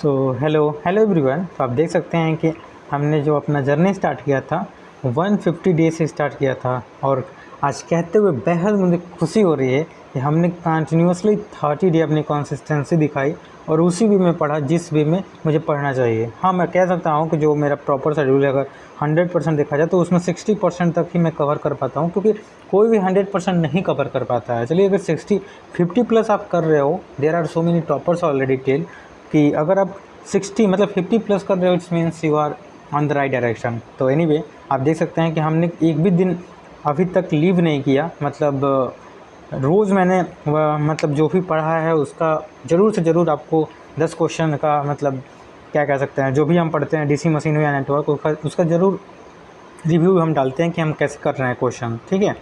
तो hello hello everyone. तो आप देख सकते हैं कि हमने जो अपना जर्नी स्टार्ट किया था 150 डे से स्टार्ट किया था, और आज कहते हुए बेहद मुझे खुशी हो रही है कि हमने कंटिन्यूसली 30 डे अपनी कंसिस्टेंसी दिखाई और उसी वे में पढ़ा जिस वे में मुझे पढ़ना चाहिए। हाँ, मैं कह सकता हूँ कि जो मेरा प्रॉपर शेड्यूल है, अगर 100% देखा जाए तो उसमें 60% तक ही मैं कवर कर पाता हूँ, क्योंकि कोई भी 100% नहीं कवर कर पाता है। चलिए, अगर 50 प्लस आप कर रहे हो, there are so many toppers already tell कि अगर आप 60 मतलब 50 प्लस कर रहे हो, it's means you are on the right direction. तो एनीवे, आप देख सकते हैं कि हमने एक भी दिन अभी तक लीव नहीं किया। मतलब रोज़ मैंने मतलब जो भी पढ़ा है उसका ज़रूर से ज़रूर आपको 10 क्वेश्चन का, मतलब क्या कह सकते हैं, जो भी हम पढ़ते हैं डीसी मशीन हो या नेटवर्क, उसका ज़रूर रिव्यू हम डालते हैं कि हम कैसे कर रहे हैं क्वेश्चन। ठीक है,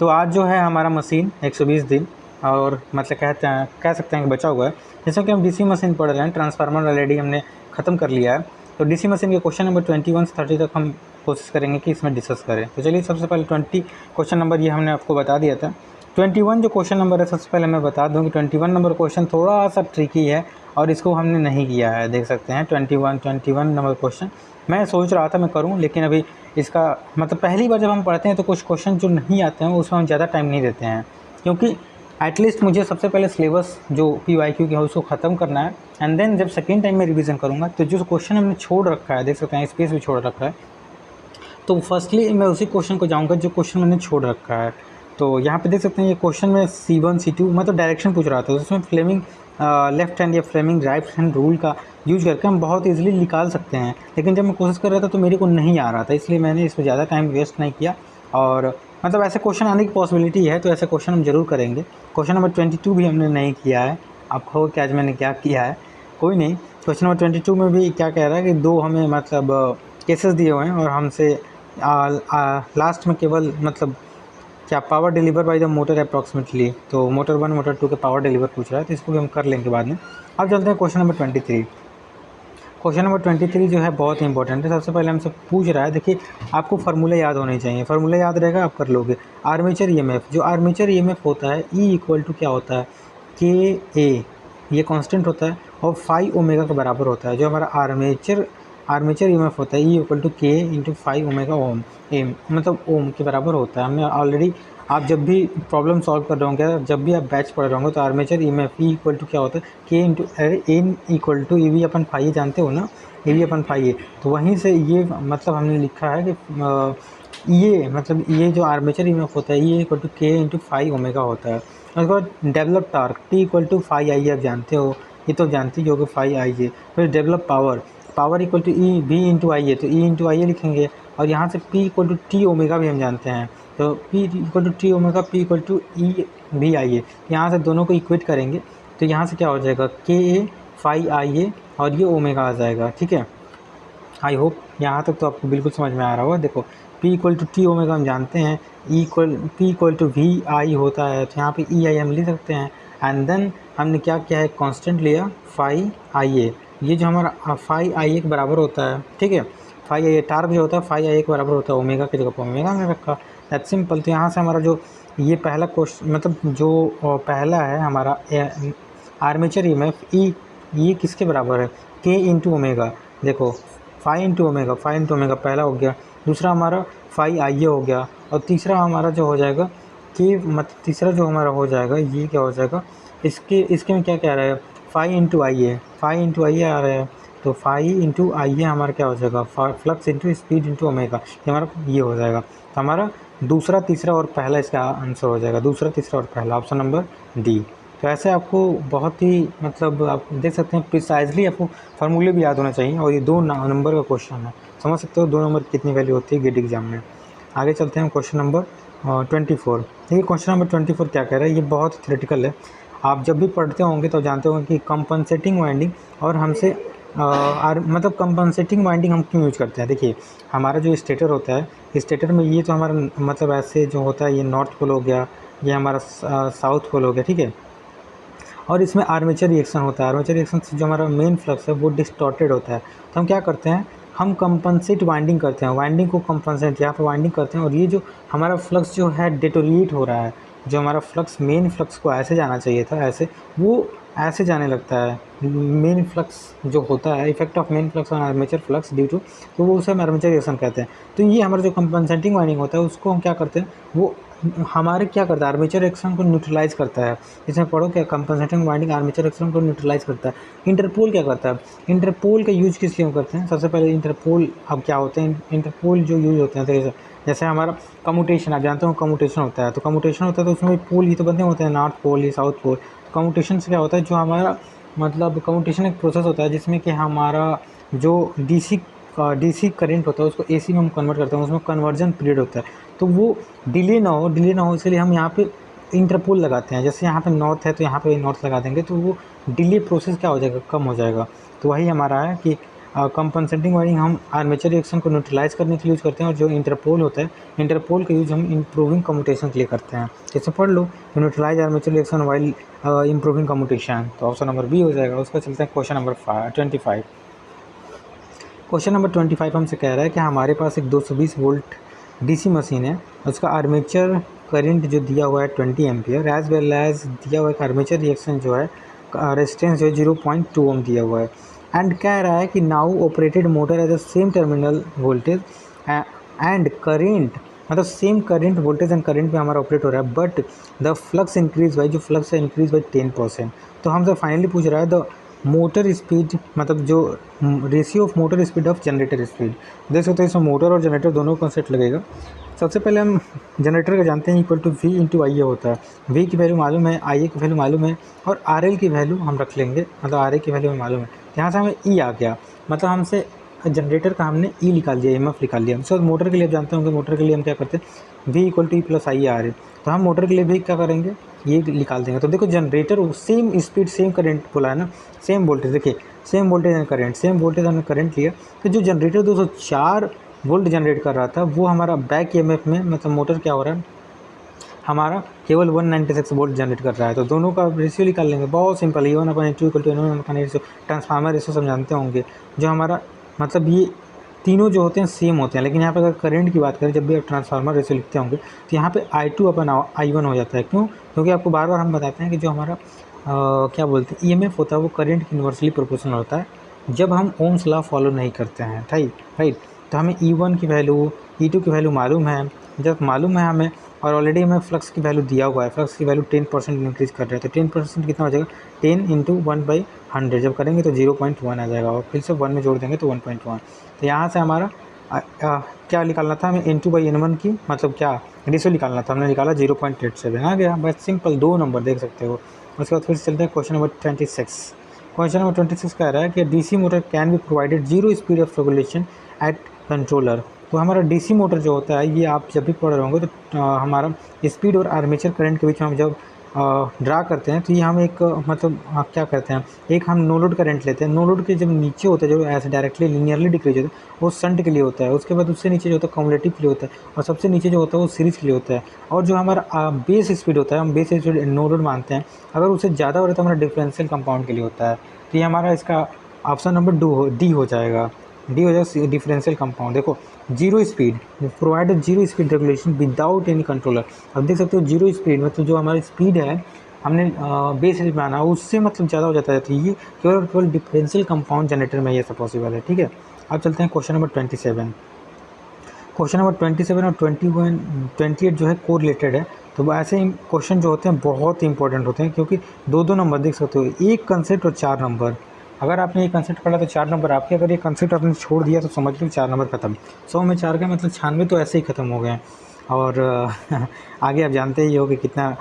तो आज जो है हमारा मशीन 120 दिन और मतलब कह सकते हैं कि बचा हुआ है। जैसे कि हम डीसी मशीन पढ़ रहे हैं, ट्रांसफार्मर ऑलरेडी हमने ख़त्म कर लिया है। तो डीसी मशीन के क्वेश्चन नंबर 21 से 30 तक हम कोशिश करेंगे कि इसमें डिस्कस करें। तो चलिए, सबसे पहले 20 क्वेश्चन नंबर ये हमने आपको बता दिया था। 21 जो क्वेश्चन नंबर है, सबसे पहले मैं बता दूँ कि 21 नंबर क्वेश्चन थोड़ा सा ट्रिकी है और इसको हमने नहीं किया है। देख सकते हैं 21 नंबर क्वेश्चन मैं सोच रहा था मैं करूं, लेकिन अभी इसका मतलब पहली बार जब हम पढ़ते हैं तो कुछ क्वेश्चन जो नहीं आते हैं उसमें हम ज़्यादा टाइम नहीं देते हैं, क्योंकि एटलीस्ट मुझे सबसे पहले सिलेबस जो PYQ का है उसको ख़त्म करना है। एंड देन जब सेकेंड टाइम में रिवीजन करूँगा तो जो क्वेश्चन हमने छोड़ रखा है, देख सकते हैं स्पेस भी छोड़ रखा है, तो फर्स्टली मैं उसी क्वेश्चन को जाऊँगा जो क्वेश्चन मैंने छोड़ रखा है। तो यहाँ पे देख सकते हैं ये क्वेश्चन में C1 C2 मतलब डायरेक्शन पूछ रहा था, उसमें फ्लेमिंग लेफ्ट हैंड या फ्लेमिंग राइट हैंड रूल का यूज करके हम बहुत इजीली निकाल सकते हैं। लेकिन जब मैं कोशिश कर रहा था तो मेरे को नहीं आ रहा था, इसलिए मैंने इसमें ज़्यादा टाइम वेस्ट नहीं किया। और मतलब ऐसे क्वेश्चन आने की पॉसिबिलिटी है, तो ऐसे क्वेश्चन हम जरूर करेंगे। क्वेश्चन नंबर 22 भी हमने नहीं किया है। आप कहो कि आज मैंने क्या किया है, कोई नहीं। क्वेश्चन नंबर 22 में भी क्या कह रहा है कि दो हमें मतलब केसेस दिए हुए हैं और हमसे लास्ट में केवल मतलब क्या power deliver by the motor approximately, तो मोटर 1 मोटर 2 के पावर डिलीवर पूछ रहा है, तो इसको भी हम कर लेंगे बाद में। अब चलते हैं क्वेश्चन नंबर 23। क्वेश्चन नंबर 23 जो है बहुत इंपॉर्टेंट है। सबसे पहले हमसे पूछ रहा है, देखिए आपको फार्मूला याद होने चाहिए, फार्मूला याद रहेगा आप कर लोगे। आर्मेचर ईएमएफ, जो आर्मेचर ईएमएफ होता है ई इक्वल टू क्या होता है, के ए, ये कांस्टेंट होता है और फाइव ओमेगा के बराबर होता है। जो हमारा आर्मेचर ईएमएफ होता है ई equal to K into five omega Om, M मतलब ओम के बराबर होता है। हमने ऑलरेडी, आप जब भी प्रॉब्लम सॉल्व कर रहे होंगे, जब भी आप बैच पढ़ रहे होंगे, तो armature EMF E equal to क्या होता है, K into N equal to E V upon five, जानते हो ना, ई वी अपन फाइव। तो वहीं से ये मतलब हमने लिखा है कि ये मतलब ये जो आर्मेचर ईएमएफ होता है ये equal to K into five omega होता है। उसके बाद develop torque T equal to five I, आप जानते हो, ये तो जानते ही हो कि फाइव आई है। फिर develop power, power equal to E V into I है, तो ई इंटू आई लिखेंगे। और यहाँ से P equal to T omega भी हम जानते हैं, तो P equal to T omega, P equal to E V I है। यहाँ से दोनों को इक्वेट करेंगे तो यहाँ से क्या हो जाएगा, के ए फाइव आई ए और ये ओमेगा आ जाएगा। ठीक है, आई होप यहाँ तक तो आपको बिल्कुल समझ में आ रहा होगा। देखो P equal to T omega हम जानते हैं, P equal to V I होता है, तो यहाँ पे ई आई हम लिख सकते हैं। एंड देन हमने क्या किया है, कांस्टेंट लिया फाइव आई ए, ये जो हमारा फाइव आई ए के बराबर होता है। ठीक है, फाइव आई ए टार्क जो होता है फाइव आई ए के बराबर होता है, ओमेगा की जगह पर ओमेगा हमने रखा, दैट सिंपल। तो यहाँ से हमारा जो ये पहला क्वेश्चन मतलब जो पहला है हमारा आर्मेचर ईएमएफ ई, ये किसके बराबर है, के इंटू ओमेगा। देखो फाइव इंटू ओमेगा पहला हो गया, दूसरा हमारा फाइव आई ए हो गया, और तीसरा हमारा जो हो जाएगा कि मतलब तीसरा जो हमारा हो जाएगा ये क्या हो जाएगा, इसके में क्या कह रहा है, फाइव इंटू आई ए आ रहा है, तो फाइव इंटू आई ए हमारा क्या हो जाएगा, flux into speed into omega, ये हमारा ये हो जाएगा। तो हमारा दूसरा तीसरा और पहला इसका आंसर हो जाएगा, दूसरा तीसरा और पहला, ऑप्शन नंबर डी। तो ऐसे आपको बहुत ही मतलब आप देख सकते हैं प्रिसाइजली आपको फार्मूले भी याद होना चाहिए, और ये दो नंबर का क्वेश्चन है, समझ सकते हो दो नंबर की कितनी वैल्यू होती है गेट एग्जाम में। आगे चलते हैं क्वेश्चन नंबर 24। देखिए क्वेश्चन नंबर 24 क्या कह रहा है, ये बहुत थ्योरेटिकल है। आप जब भी पढ़ते होंगे तो जानते होंगे कि कंपनसेटिंग वाइंडिंग और हमसे मतलब कंपनसेटिंग वाइंडिंग हम क्यों यूज करते हैं। देखिए हमारा जो स्टेटर होता है, स्टेटर में ये तो हमारा मतलब ऐसे जो होता है, ये नॉर्थ पोल हो गया, ये हमारा साउथ पोल हो गया। ठीक है, और इसमें आर्मेचर रिएक्शन होता है, आर्मेचर रिएक्शन से जो हमारा मेन फ्लक्स है वो डिस्टॉर्टेड होता है। तो हम क्या करते हैं, हम कंपनसेट वाइंडिंग करते हैं, वाइंडिंग को कंपनसेट यहाँ पर वाइंडिंग करते हैं, और ये जो हमारा फ्लक्स जो है डेटोरिएट हो रहा है, जो हमारा फ्लक्स मेन फ्लक्स को ऐसे जाना चाहिए था, ऐसे वो ऐसे जाने लगता है। मेन फ्लक्स जो होता है, effect of main flux on armature flux due to, तो वो उसे हम आर्मेचर रिएक्शन कहते हैं। तो ये हमारा जो कंपनसेटिंग वाइंडिंग होता है उसको हम क्या करते हैं, वो हमारे क्या करता है, आर्मेचर रिएक्शन को न्यूट्रलाइज करता है। इसमें पढ़ो क्या, कंपनसेटिंग वाइंडिंग आर्मेचर रिएक्शन को न्यूट्रलाइज करता है। इंटरपोल क्या करता है, इंटरपोल का यूज किस लिए हम करते हैं, सबसे पहले इंटरपोल अब क्या होते हैं, इंटरपोल जो यूज होते हैं, तो जैसे हमारा कम्यूटेशन, आप जानते हो कम्यूटेशन होता है, तो कम्यूटेशन होता है तो उसमें पोल ही तो बंधे होते हैं, नॉर्थ पोल या साउथ पोल। कम्यूटेशन से क्या होता है, जो हमारा मतलब कम्यूटेशन एक प्रोसेस होता है जिसमें कि हमारा जो डीसी करंट होता है उसको एसी में हम कन्वर्ट करते हैं, उसमें कन्वर्जन पीरियड होता है। तो वो डिले ना हो इसलिए हम यहाँ पे इंटरपोल लगाते हैं। जैसे यहाँ पे नॉर्थ है तो यहाँ पे नॉर्थ लगा देंगे, तो वो डिले प्रोसेस क्या हो जाएगा, कम हो जाएगा। तो वही हमारा है कि कंपनसेटिंग वायरिंग हम आर्मेचर रिएक्शन को न्यूट्रलाइज करने के लिए यूज़ करते हैं, और जो इंटरपोल होता है, इंटरपोल का यूज़ हम इम्प्रूविंग कम्यूटेशन के लिए करते हैं। जैसे पढ़ लो, neutralize armature reaction while improving commutation, तो ऑप्शन नंबर बी हो जाएगा। उसका चलते हैं क्वेश्चन नंबर 25। क्वेश्चन नंबर 25 हमसे कह रहा है कि हमारे पास एक 220 वोल्ट डीसी मशीन है, उसका आर्मेचर करंट जो दिया हुआ है 20 एम्पियर, एज वेल एज दिया हुआ है आर्मेचर रिएक्शन जो है रेजिस्टेंस जो है 0.2 ओम दिया हुआ है। एंड कह रहा है कि now operated motor as the same terminal voltage and current, मतलब same current voltage and current में हमारा ऑपरेट हो रहा है, but the flux increase by, जो फ्लक्स है इंक्रीज बाई 10%। तो हमसे फाइनली पूछ रहा है द मोटर स्पीड, मतलब जो ratio of motor speed of generator speed. देख सकते हैं इसमें मोटर और जनरेटर दोनों का कंसेप्ट लगेगा। सबसे पहले हम जनरेटर का जानते हैं equal to we into I ए होता है। वी की वैल्यू मालूम है, आई ए की वैल्यू मालूम है, और आर एल की वैल्यू हम रख लेंगे, मतलब आर ए की वैल्यू हमें मालूम है। यहाँ से हमें ई आ गया, मतलब हमसे जनरेटर का हमने ई निकाल दिया, एम एफ निकाल लिया। उसके बाद मोटर के लिए आप जानते होंगे, मोटर के लिए हम क्या करते हैं, V equal to E plus I R A. तो हम मोटर के लिए भी क्या करेंगे, ये निकाल देंगे। तो देखो generator same speed same current बोला है ना, सेम वोल्टेज, देखिए same voltage and current, same voltage and current लिया। तो जो जनरेटर 204 वोल्ट जनरेट कर रहा था, वो हमारा बैक ईएमएफ में, मतलब मोटर क्या हो रहा है, हमारा केवल 196 वोल्ट जनरेट कर रहा है। तो दोनों का रेशियो निकाल लेंगे, बहुत simple, E1 upon H2 equal to N1 upon ratio, transformer ratio सब जानते होंगे। जो हमारा मतलब ये तीनों जो होते हैं सेम होते हैं, लेकिन यहाँ पे अगर करंट की बात करें, जब भी आप ट्रांसफार्मर रेशियो लिखते होंगे तो यहाँ पे I2 अपन I1 हो जाता है। क्यों, क्योंकि आपको बार बार हम बताते हैं कि जो हमारा क्या बोलते हैं ईएमएफ होता है वो करंट की इन्वर्सली प्रोपोर्शनल होता है, जब हम ओम्स लॉ फॉलो नहीं करते हैं। राइट। तो हमें E1 की वैल्यू, E2 की वैल्यू मालूम है, जब मालूम है हमें, और ऑलरेडी हमें फ्लक्स की वैल्यू दिया हुआ है, फ्लक्स की वैल्यू 10% इंक्रीज़ कर रहे हैं, तो 10% कितना हो जाएगा, 10 इंटू 1/100 जब करेंगे तो 0.1 आ जाएगा, और फिर से 1 में जोड़ देंगे तो 1.1। तो यहाँ से हमारा क्या निकालना था हमें, N2/N1 की, मतलब क्या रेशियो निकालना था, हमने निकाला 0.87 आ गया, बस सिंपल, 2 नंबर देख सकते हो। उसके बाद फिर चलते हैं क्वेश्चन नंबर 26। क्वेश्चन नंबर 26 कह रहा है कि DC motor can be provided zero speed of regulation at controller. तो हमारा डीसी मोटर जो होता है, ये आप जब भी पढ़ रहे होंगे तो हमारा स्पीड और आर्मेचर करंट के बीच में हम जब ड्रा करते हैं, तो ये हम एक मतलब क्या करते हैं, एक हम नो लोड करंट लेते हैं। नो लोड के जब नीचे होता है, जो ऐसे डायरेक्टली लीनियरली डिक्रीज होता है, वो शंट के लिए होता है। उसके बाद उससे नीचे जो होता है कम्युलेटिव के लिए होता है, और सबसे नीचे जो होता है वो सीरीज के लिए होता है। और जो हमारा बेस स्पीड होता है, हम बेस स्पीड नो लोड मानते हैं, अगर उससे ज़्यादा हो रहा है तो हमारा डिफरेंशियल कंपाउंड के लिए होता है। तो ये हमारा इसका ऑप्शन नंबर डी हो जाएगा, डी हो जाएगा डिफरेंशियल कंपाउंड। देखो zero speed provided, zero speed regulation without any controller. अब देख सकते हो जीरो स्पीड मतलब जो हमारी स्पीड है हमने बेस स्पीड माना, उससे मतलब ज़्यादा हो जाता है। तो ये केवल और केवल डिफरेंशियल कंपाउंड जनरेटर में ये सब पॉसिबल है। ठीक है, अब चलते हैं क्वेश्चन नंबर 27। क्वेश्चन नंबर 27 और 21 28 जो है को रिलेटेड है। तो ऐसे क्वेश्चन जो होते हैं बहुत ही इंपॉर्टेंट होते हैं, क्योंकि दो दो नंबर देख सकते हो, एक कंसेप्ट और 4 नंबर। अगर आपने ये कंसेप्ट पढ़ा तो 4 नंबर आपके, अगर ये कंसेप्ट आपने छोड़ दिया तो समझ लो 4 नंबर खत्म। 100 में 4 का मतलब 96 तो ऐसे ही ख़त्म हो गए। और आगे आप जानते ही हो कि कितना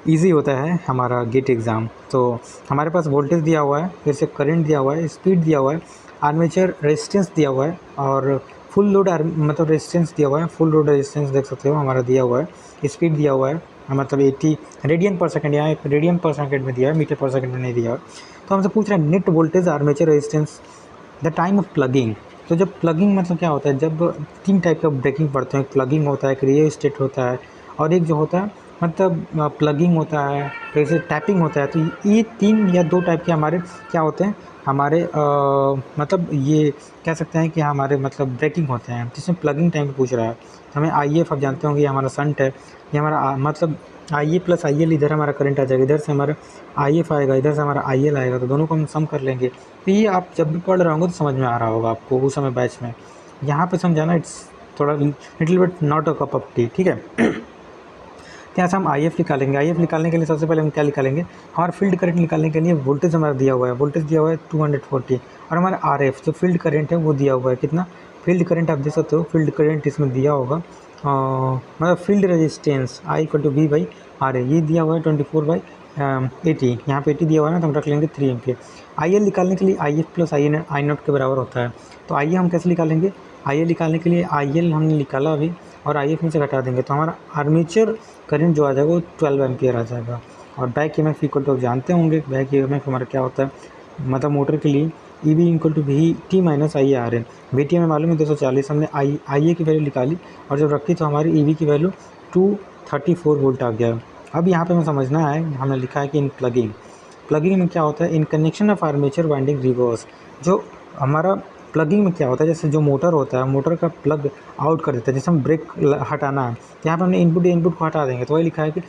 ईजी होता है हमारा गेट एग्ज़ाम। तो हमारे पास वोल्टेज दिया हुआ है, फिर से करंट दिया हुआ है, स्पीड दिया हुआ है, आर्मेचर रेजिस्टेंस दिया हुआ है, और फुल लोड मतलब रेजिस्टेंस दिया हुआ है, फुल लोड रेजिस्टेंस देख सकते हो हमारा दिया हुआ है, स्पीड दिया हुआ है, मतलब 80 रेडियन पर सेकंड, यहाँ रेडियन पर सेकंड में दिया है, मीटर पर सेकंड में नहीं दिया है। तो हमसे पूछ रहे हैं net voltage armature resistance the time of plugging. तो जब प्लगिंग मतलब क्या होता है, जब 3 टाइप का ब्रेकिंग पढ़ते हैं, एक प्लगिंग होता है, एक रियो स्टेट होता है, और एक जो होता है मतलब प्लगिंग होता है, जैसे टैपिंग होता है। तो ये 3 या 2 टाइप के हमारे क्या होते हैं, हमारे मतलब ये कह सकते हैं कि हमारे मतलब ब्रेकिंग होते हैं, जिसमें प्लगिंग टाइम पूछ रहा है। तो हमें IF आप जानते होंगे, ये हमारा संट है, ये हमारा मतलब आई ए प्लस आई एल, इधर हमारा करंट आ जाएगा, इधर से हमारा आई एफ आएगा, इधर से हमारा आई एल आएगा, तो दोनों को हम सम कर लेंगे। तो ये आप जब भी पढ़ रहे होंगे तो समझ में आ रहा होगा आपको उस समय बैच में। यहाँ पे समझाना इट्स थोड़ा little bit not a cup of T, ठीक है। तो यहाँ से हम आई एफ निकालेंगे। आई एफ निकालने के लिए सबसे पहले हम क्या निकालेंगे, हमारा फील्ड करंट निकालने के लिए वोल्टेज हमारा दिया हुआ है, वोल्टेज दिया हुआ है 240, और हमारा आर एफ जो फील्ड करंट है वो दिया हुआ है कितना, फील्ड करंट आप देख सकते हो, फील्ड करंट इसमें दिया होगा, मतलब field resistance I equal to V by R A, ये दिया हुआ है 24/80, यहाँ पे 80 दिया हुआ है ना, तो हम रख लेंगे 3 एम्पियर। आई एल निकालने के लिए I F plus I not के बराबर होता है। तो आइए हम कैसे निकालेंगे, आई एल निकालने के लिए आई एल हमने निकाला अभी, और आई एफ में से घटा देंगे, तो हमारा आर्मेचर करंट जो आ जाएगा वो 12 एम्पियर आ जाएगा। और back E M F equal to आप जानते होंगे, बैक ई एम एफ हमारा क्या होता है, मतलब मोटर के लिए E B equal to V T minus I R है। वी टी हमें मालूम है 240, हमने आई ए की वैल्यू निकाली, और जब रखी तो हमारी ई वी की वैल्यू 234 वोल्ट आ गया। अब यहाँ पे हमें समझना है, हमने लिखा है कि इन प्लगिंग में क्या होता है, in connection of armature winding reverse. जो हमारा प्लगिंग में क्या होता है, जैसे जो मोटर होता है, मोटर का प्लग आउट कर देता है, जैसे हम ब्रेक हटाना है, तो यहाँ पर हमने इनपुट को हटा देंगे, तो वही लिखा है कि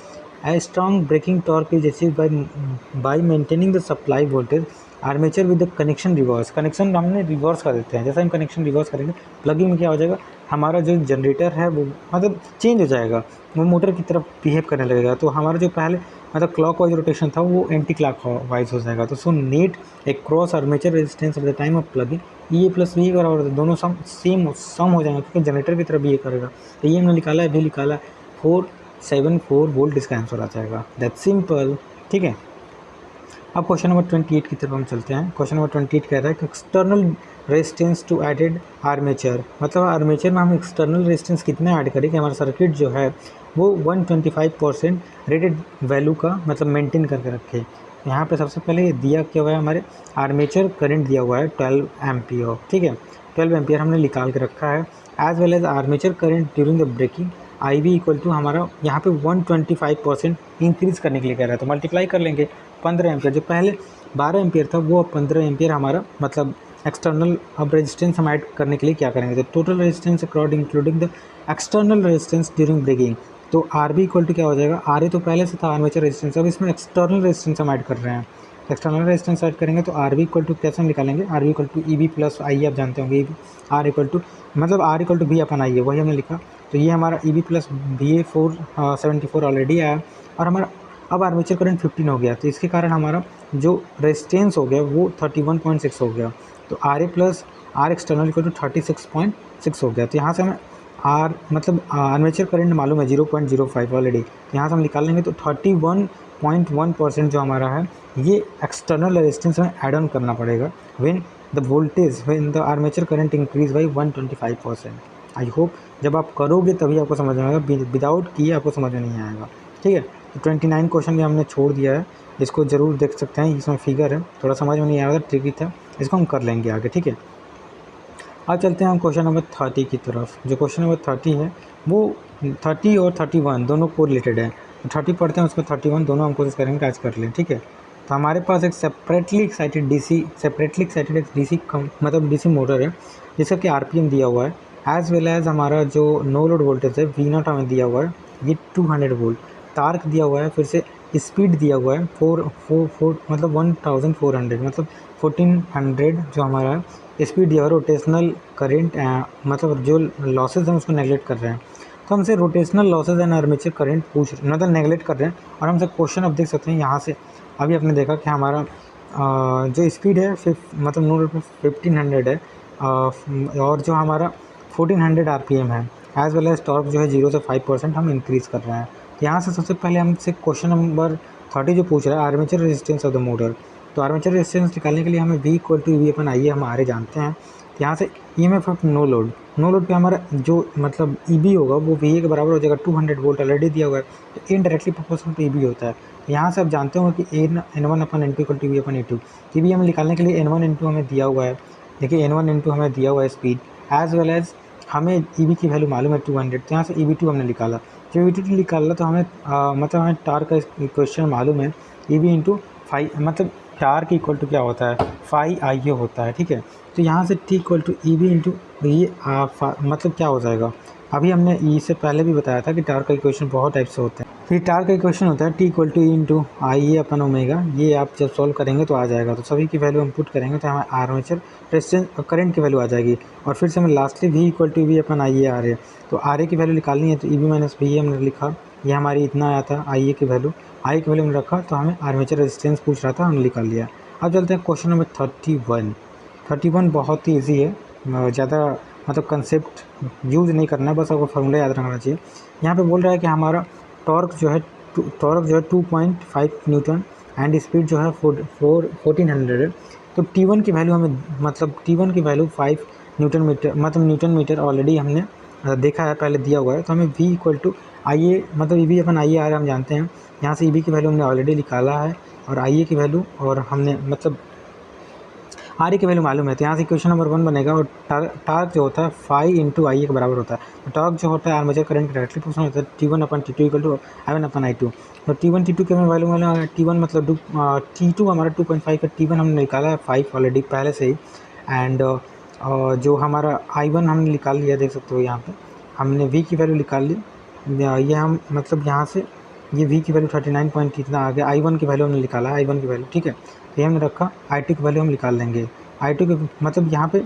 a strong braking torque is achieved by maintaining the supply voltage armature with the connection reverse. Connection हमने रिवर्स कर देते हैं, जैसे हम कनेक्शन रिवर्स करेंगे प्लगिंग में क्या हो जाएगा, हमारा जो जनरेटर है वो मतलब चेंज हो जाएगा, वो मोटर की तरफ बिहेव करने लगेगा। तो हमारा जो पहले मतलब क्लॉक वाइज रोटेशन था वो एंटी क्लॉक वाइज हो जाएगा। तो सो नेट एक cross armature resistance at the time of plugging, ये प्लस वी बराबर होता है, दोनों सम हो जाएंगे क्योंकि जनरेटर की तरफ बिहेव करेगा। तो ये हमने निकाला है, भी निकाला 474 वोल्ट, इसका आंसर आ जाएगा। दैट्स सिंपल, ठीक है। अब क्वेश्चन नंबर 28 की तरफ हम चलते हैं। क्वेश्चन नंबर 28 कह रहा है कि external resistance to added armature, मतलब आर्मेचर में हम एक्सटर्नल रेजिस्टेंस कितना ऐड करें कि हमारा सर्किट जो है वो 125% रेटेड वैल्यू का मतलब मेंटेन करके रखे। यहाँ पे सबसे पहले दिया क्या हुआ है, हमारे आर्मेचर करंट दिया हुआ है 12 एम्पियर, ठीक है, 12 एम्पियर हमने निकाल के रखा है। As well as armature current during the braking I V equal to हमारा यहाँ पे 125% इंक्रीज़ करने के लिए कह रहा है, तो मल्टीप्लाई कर लेंगे 15 एम्पियर, जो पहले 12 एम्पियर था वो अब 15 एम्पियर हमारा मतलब एक्सटर्नल। अब रेजिस्टेंस हम ऐड करने के लिए क्या करेंगे, तो total resistance across including the external resistance during braking, तो आर बी इक्वल टू क्या हो जाएगा, आर ए तो पहले से था आर्मेचर रेजिस्टेंस, अब इसमें एक्सटर्नल रेजिस्टेंस हम ऐड कर रहे हैं, एक्सटर्नल रेजिस्टेंस ऐड करेंगे तो आर बी इक्वल टू कैसे हम निकालेंगे, R B equal to E B plus I, आप जानते होंगे आर इक्वल टू मतलब R equal to B upon I है, वही हमने लिखा। तो ये हमारा E B plus B A 474 already आया, और हमारा अब आर्मेचर करंट 15 हो गया, तो इसके कारण हमारा जो रेजिस्टेंस हो गया वो 31.6 हो गया। तो R A plus R external equal to 36.6 हो गया। तो यहाँ से हमें आर मतलब आर्मेचर करंट मालूम है 0.05 ऑलरेडी, तो यहाँ से हम निकाल लेंगे, तो 31.1% जो हमारा है ये एक्सटर्नल रेजिस्टेंस में ऐड ऑन करना पड़ेगा when the voltage when the armature current increase by 125%। I hope जब आप करोगे तभी आपको समझ में आएगा, विदाउट किए आपको समझ में नहीं आएगा, ठीक है। तो 29 क्वेश्चन भी हमने छोड़ दिया है, इसको ज़रूर देख सकते हैं, इसमें फिगर है, थोड़ा समझ में नहीं आया था, ट्रिकी था, इसको हम कर लेंगे आगे, ठीक है। अब चलते हैं हम क्वेश्चन नंबर 30 की तरफ। जो क्वेश्चन नंबर 30 है वो 30 और 31 दोनों को रिलेटेड है, 30 पढ़ते हैं उसको 31 दोनों हम कोशिश करेंगे कैच कर लें, ठीक है। तो हमारे पास एक सेपरेटली एक्साइटेड एक डीसी मतलब डीसी मोटर है जिसका कि आरपीएम दिया हुआ है, एज वेल एज हमारा जो नो लोड वोल्टेज है वी नॉट हमें दिया हुआ है, ये 200 वोल्ट, टार्क दिया हुआ है, फिर से स्पीड दिया हुआ है 4 मतलब 1400 मतलब 1400 जो हमारा है स्पीड दिया हुआ है। रोटेशनल करेंट मतलब जो लॉसेज हैं उसको नेगलेक्ट कर रहे हैं, तो हमसे rotational losses and armature current मतलब नेगलेक्ट कर रहे हैं। और हमसे क्वेश्चन अब देख सकते हैं यहाँ से, अभी आपने देखा कि हमारा जो स्पीड है मतलब नो लोड पे 1500 है, और जो हमारा 1400 आरपीएम है, एज वेल एज टॉर्क जो है 0 से 5% हम इंक्रीज़ कर रहे हैं। यहाँ से सबसे पहले हमसे क्वेश्चन नंबर 30 जो पूछ रहा है armature resistance of the motor, तो आर्मेचर रेजिस्टेंस निकालने के लिए हमें V equal to V upon आइए हम आरे जानते हैं। तो यहाँ से E M F of no load पे हमारा जो मतलब ई बी होगा वो वी ए के बराबर हो जाएगा, 200 वोल्ट ऑलरेडी दिया हुआ है, तो indirectly proportional to E B होता है। तो यहाँ से आप जानते हो कि N one upon N two equal to V upon A two, E B हमें निकालने के लिए एन वन एन टू हमें दिया हुआ है, देखिए एन वन एन टू हमें दिया हुआ है स्पीड, एज वेल एज हमें ई बी की वैल्यू मालूम है 200, तो यहाँ से ई बी टू हमने निकाला। जब ई बी टू निकाला तो हमें मतलब हमें टार्क का इक्वेशन मालूम है, ई बी इंटू 5 मतलब टार्क इक्वल टू क्या होता है 5 आई ए होता है, ठीक है। तो यहाँ से T equal to E B into ये मतलब क्या हो जाएगा, अभी हमने ई से पहले भी बताया था कि टार्क का इक्वेशन बहुत टाइप से होते हैं, फिर टार का इक्वेशन होता है T equal to E into I A upon omega. ये आप जब सॉल्व करेंगे तो आ जाएगा, तो सभी की वैल्यू हम पुट करेंगे तो हमें आर्मेचर रेजिस्टेंस करंट की वैल्यू आ जाएगी। और फिर से हमें lastly V equal to V upon I A आ रहे हैं, तो आर ए की वैल्यू निकालनी है, तो ई बी माइनस वी हमने लिखा, ये हमारी इतना आया था आई ए की वैल्यू, आई की वैल्यू हमने रखा, तो हमें आर्मेचर रेजिस्टेंस पूछ रहा था, हमने निकाल लिया। अब चलते हैं क्वेश्चन नंबर 31 बहुत ही ईजी है, ज़्यादा मतलब कंसेप्ट यूज़ नहीं करना है, बस आपको फार्मूला याद रखना चाहिए। यहाँ पे बोल रहा है कि हमारा टॉर्क जो है 2.5 न्यूटन एंड स्पीड जो है 1400 है। तो T1 की वैल्यू हमें मतलब T1 की वैल्यू 5 न्यूटन मीटर मतलब न्यूटन मीटर ऑलरेडी हमने देखा है, पहले दिया हुआ है। तो हमें V इक्वल टू आई ए मतलब E B upon I A R हम जानते हैं, यहाँ से ई बी की वैल्यू हमने ऑलरेडी निकाला है, और आई ए की वैल्यू और हमने मतलब आर ए की वैल्यू मालूम है, तो यहाँ से क्वेश्चन नंबर 1 बनेगा। और टार्क जो होता है 5 इंटू आई ए के बराबर होता है। तो टॉर्क जो होता है आर्मेचर करंट डायरेक्टली प्रोपोर्शनल होता है T1 upon T2 equal to I1 upon I2। तो T1 T2 के हमें वैल्यू मिला, T1 मतलब T2 हमारा 2.5 है, T1 हमने निकाला है 5 ऑलरेडी पहले से ही। एंड जो हमारा I1 हमने निकाल लिया, देख सकते हो यहाँ पे हमने V की वैल्यू निकाल ली। ये हम मतलब यहाँ से ये V की वैल्यू 39 पॉइंट कितना आ गया, I1 की वैल्यू हमने निकाला है, I1 की वैल्यू, ठीक है। तो ये हमने रखा, I2 की वैल्यू हम निकाल लेंगे, I2 की मतलब यहाँ पे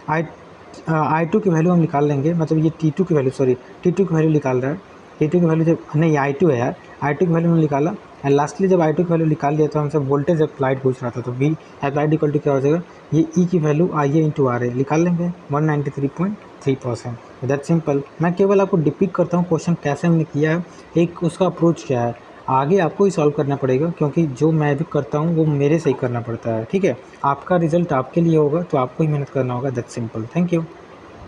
I2 की वैल्यू हम निकाल लेंगे, मतलब ये T2 की वैल्यू, सॉरी T2 की वैल्यू निकाल रहा है। T2 की वैल्यू जब नहीं I2 है यार, I2 की वैल्यू हमने निकाला, एंड लास्टली जब I2 की वैल्यू निकाल लिया तो हमसे वोल्टेज अप्लाइड पूछ रहा था, तो V अप्लाइड इक्वल टू क्या हो जाएगा, ये E की value I A into R A निकाल लेंगे 193.3%। That simple. मैं केवल आपको डिपिक्ट करता हूँ क्वेश्चन कैसे हमने किया है, एक उसका अप्रोच क्या है। आगे आपको ही सॉल्व करना पड़ेगा, क्योंकि जो मैं भी करता हूँ वो मेरे से ही करना पड़ता है, ठीक है। आपका रिजल्ट आपके लिए होगा, तो आपको ही मेहनत करना होगा, दैट सिंपल। Thank you.